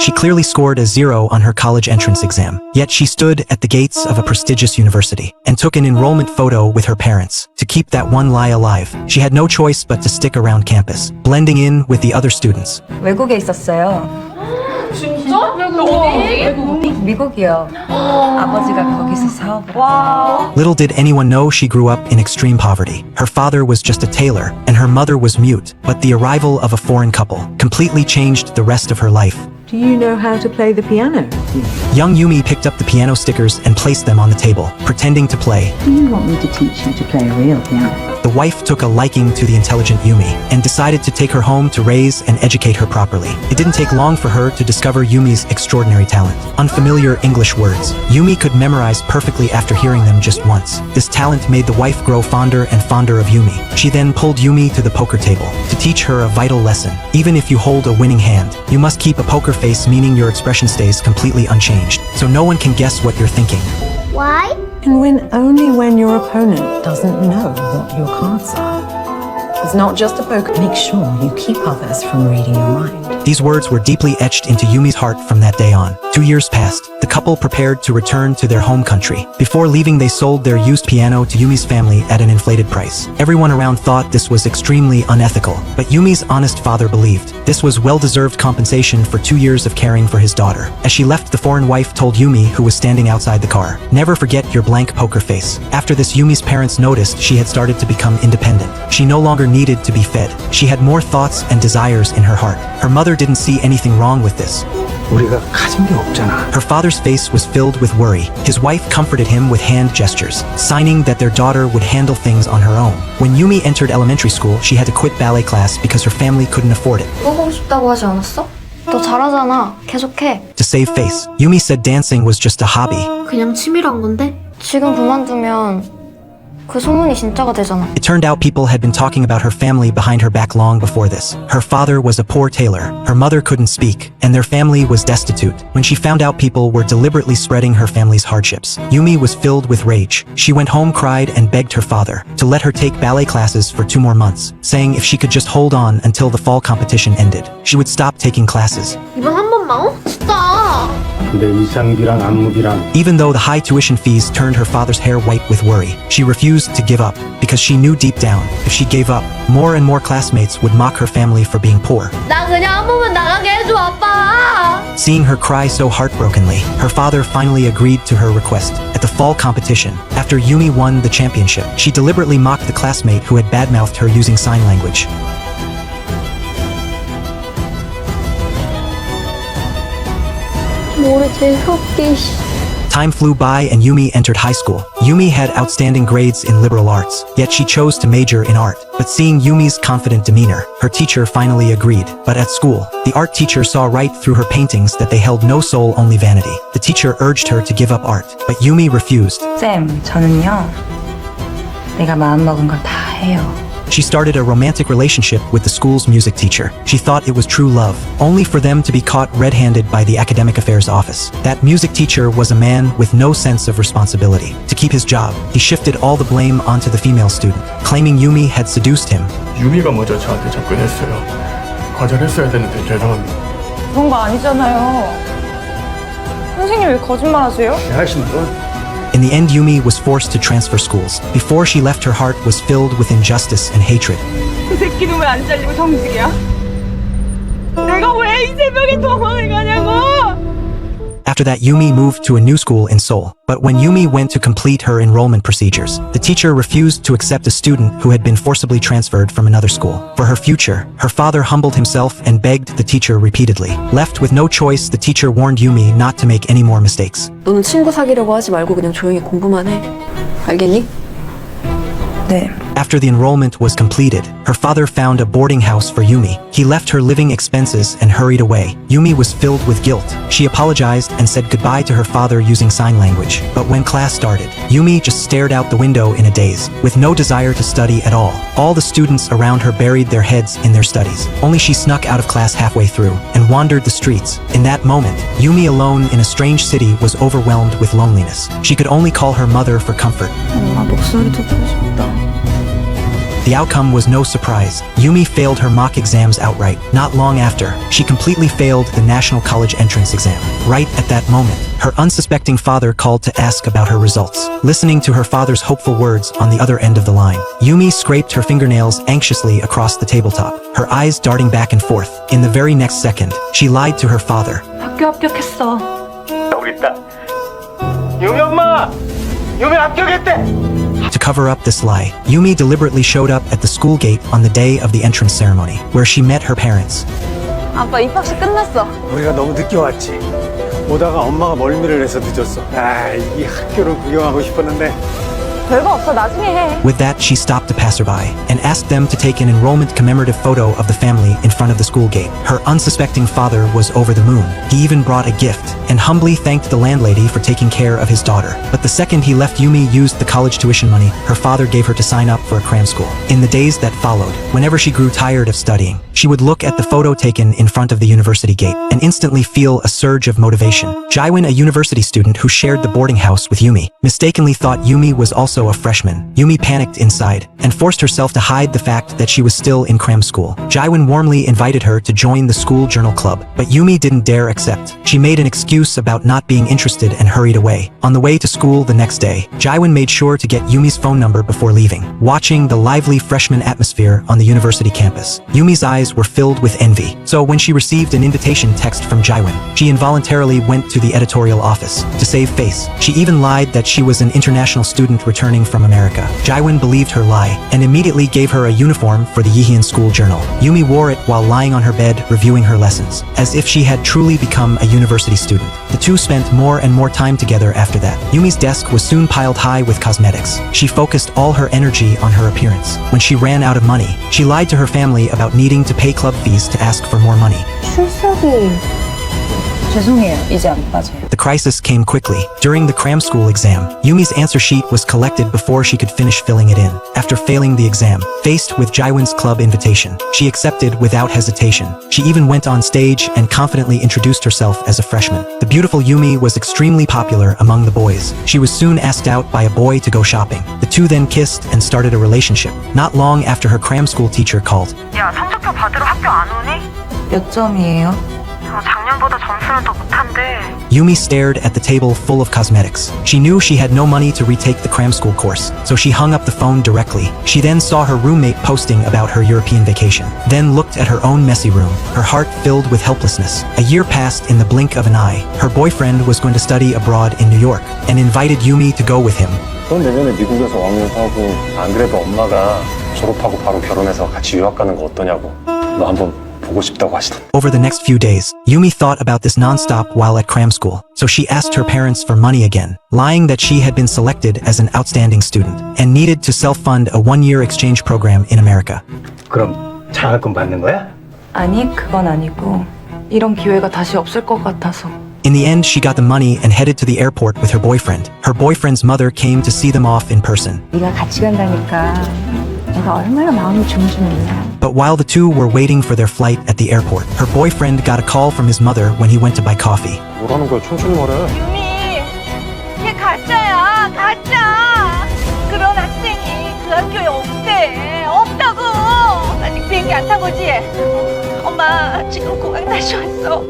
She clearly scored a 0 on her college entrance exam. Yet she stood at the gates of a prestigious university and took an enrollment photo with her parents. To keep that one lie alive, she had no choice but to stick around campus, blending in with the other students. 외국에 있었어요. 진짜? 어디? 미국이요. 아버지가 거기서 사업을 하세요. Little did anyone know she grew up in extreme poverty. Her father was just a tailor, and her mother was mute. But the arrival of a foreign couple completely changed the rest of her life. Do you know how to play the piano? Young Yumi picked up the piano stickers and placed them on the table, pretending to play. Do you want me to teach you to play a real piano? The wife took a liking to the intelligent Yumi and decided to take her home to raise and educate her properly. It didn't take long for her to discover Yumi's extraordinary talent. Unfamiliar English words, Yumi could memorize perfectly after hearing them just once. This talent made the wife grow fonder and fonder of Yumi. She then pulled Yumi to the poker table to teach her a vital lesson. Even if you hold a winning hand, you must keep a poker face, meaning your expression stays completely unchanged, so no one can guess what you're thinking. Why? And win only when your opponent doesn't know what your cards are. It's not just a poker. Make sure you keep others from reading your mind. These words were deeply etched into Yumi's heart from that day on. 2 years passed. The couple prepared to return to their home country. Before leaving, they sold their used piano to Yumi's family at an inflated price. Everyone around thought this was extremely unethical, but Yumi's honest father believed this was well-deserved compensation for 2 years of caring for his daughter. As she left, the foreign wife told Yumi, who was standing outside the car, "Never forget your blank poker face." After this, Yumi's parents noticed she had started to become independent. She no longer needed to be fed. She had more thoughts and desires in her heart. Her mother didn't see anything wrong with this. 우리가 가진 게 없잖아. Her father's face was filled with worry. His wife comforted him with hand gestures, signing that their daughter would handle things on her own. When Yumi entered elementary school, she had to quit ballet class because her family couldn't afford it. 보고 싶다고 하지 않았어? 너 잘하잖아. 계속해. To save face, Yumi said dancing was just a hobby. 그냥 취미로 한 건데? 지금 그만두면 그 소문이 진짜가 되잖아. It turned out people had been talking about her family behind her back long before this. Her father was a poor tailor, her mother couldn't speak, and their family was destitute. When she found out people were deliberately spreading her family's hardships, Yumi was filled with rage. She went home, cried, and begged her father to let her take ballet classes for 2 more months, saying if she could just hold on until the fall competition ended, she would stop taking classes. 이번 한 번만, 진짜. 근데 이상비랑 안무비랑 Even though the high tuition fees turned her father's hair white with worry, she refused to give up because she knew deep down, if she gave up, more and more classmates would mock her family for being poor. 나 그냥 한 번만 나가게 해줘, 아빠. Seeing her cry so heartbrokenly, her father finally agreed to her request. At the fall competition, after Yumi won the championship, she deliberately mocked the classmate who had badmouthed her using sign language. Time flew by and Yumi entered high school. Yumi had outstanding grades in liberal arts, yet she chose to major in art. But seeing Yumi's confident demeanor, her teacher finally agreed. But at school, the art teacher saw right through her paintings that they held no soul, only vanity. The teacher urged her to give up art, but Yumi refused. 쌤, 저는요. 내가 마음먹은 건 다 해요. She started a romantic relationship with the school's music teacher. She thought it was true love, only for them to be caught red-handed by the academic affairs office. That music teacher was a man with no sense of responsibility. To keep his job, he shifted all the blame onto the female student, claiming Yumi had seduced him. 유미가 먼저 저한테 접근했어요. 거절했어야 되는데 죄송합니다. 그런 거 아니잖아요. 선생님 왜 거짓말하세요? 하시는 건 In the end, Yumi was forced to transfer schools. Before she left, her heart was filled with injustice and hatred. 그 새끼는 왜 안 잘리고 정직이야? 내가 왜 이 새벽에 도망을 가냐고! After that, Yumi moved to a new school in Seoul. But when Yumi went to complete her enrollment procedures, the teacher refused to accept a student who had been forcibly transferred from another school. For her future, her father humbled himself and begged the teacher repeatedly. Left with no choice, the teacher warned Yumi not to make any more mistakes. 너는 친구 사귀려고 하지 말고 그냥 조용히 공부만 해. 알겠니? 네. After the enrollment was completed, her father found a boarding house for Yumi. He left her living expenses and hurried away. Yumi was filled with guilt. She apologized and said goodbye to her father using sign language. But when class started, Yumi just stared out the window in a daze, with no desire to study at all. All the students around her buried their heads in their studies. Only she snuck out of class halfway through and wandered the streets. In that moment, Yumi, alone in a strange city, was overwhelmed with loneliness. She could only call her mother for comfort. 엄마 목소리 듣고 싶다. The outcome was no surprise. Yumi failed her mock exams outright. Not long after, she completely failed the National College Entrance Exam. Right at that moment, her unsuspecting father called to ask about her results. Listening to her father's hopeful words on the other end of the line, Yumi scraped her fingernails anxiously across the tabletop, her eyes darting back and forth. In the very next second, she lied to her father. 학교 합격했어. 우리 딸 유미 엄마 유미 합격했대. To cover up this lie, Yumi deliberately showed up at the school gate on the day of the entrance ceremony, where she met her parents. 아빠 입학식 끝났어. 우리가 너무 늦게 왔지. 오다가 엄마가 멀미를 해서 늦었어. 이 학교를 구경하고 싶었는데. 별거 없어. 나중에 해. With that, she stopped a passerby and asked them to take an enrollment commemorative photo of the family in front of the school gate. Her unsuspecting father was over the moon. He even brought a gift and humbly thanked the landlady for taking care of his daughter. But the second he left, Yumi used the college tuition money her father gave her to sign up for a cram school. In the days that followed, whenever she grew tired of studying, she would look at the photo taken in front of the university gate and instantly feel a surge of motivation. Jaewin, a university student who shared the boarding house with Yumi, mistakenly thought Yumi was also a freshman. Yumi panicked inside and forced herself to hide the fact that she was still in cram school. Jaewin warmly invited her to join the school journal club, but Yumi didn't dare accept. She made an excuse about not being interested and hurried away. On the way to school the next day, Jaewin made sure to get Yumi's phone number before leaving. Watching the lively freshman atmosphere on the university campus, Yumi's eyes were filled with envy. So when she received an invitation text from Jaewin, she involuntarily went to the editorial office. To save face, she even lied that she was an international student returning from America. Jaewin believed her lie and immediately gave her a uniform for the Yiheon school journal. Yumi wore it while lying on her bed reviewing her lessons, as if she had truly become a university student. The two spent more and more time together after that. Yumi's desk was soon piled high with cosmetics. She focused all her energy on her appearance. When she ran out of money, she lied to her family about needing to pay club fees to ask for more money. 죄송해요. 이제 안 빠져요. The crisis came quickly. During the cram school exam, Yumi's answer sheet was collected before she could finish filling it in. After failing the exam, faced with Jaewin's club invitation, she accepted without hesitation. She even went on stage and confidently introduced herself as a freshman. The beautiful Yumi was extremely popular among the boys. She was soon asked out by a boy to go shopping. The two then kissed and started a relationship. Not long after, her cram school teacher called. 야, 성적표 받으러 학교 안 오니? 몇 점이에요? 작년보다 점수는 더 못한데. Yumi stared at the table full of cosmetics. She knew she had no money to retake the cram school course, so she hung up the phone directly. She then saw her roommate posting about her European vacation, then looked at her own messy room, her heart filled with helplessness. A year passed in the blink of an eye. Her boyfriend was going to study abroad in New York and invited Yumi to go with him. 넌 내년에 미국에서 왕년하고 안 그래도 엄마가 졸업하고 바로 결혼해서 같이 유학 가는 거 어떠냐고. 너 한번 보고 싶다고 하시던데. Over the next few days, Yumi thought about this nonstop while at cram school, so she asked her parents for money again, lying that she had been selected as an outstanding student and needed to self-fund a one-year exchange program in America. 그럼 장학금 받는 거야? 아니, 그건 아니고 이런 기회가 다시 없을 것 같아서. In the end, she got the money and headed to the airport with her boyfriend. Her boyfriend's mother came to see them off in person. 네가 같이 간다니까 내가 얼마나 마음이 중중했냐. But while the two were waiting for their flight at the airport, her boyfriend got a call from his mother when he went to buy coffee. 뭐라는 거야? 천천히 말해. 유미, 걔 가짜야, 가짜. 그런 학생이 그 학교에 없대. 없다고. 아직 비행기 안 탄 거지? 엄마 지금 공항 다시 왔어.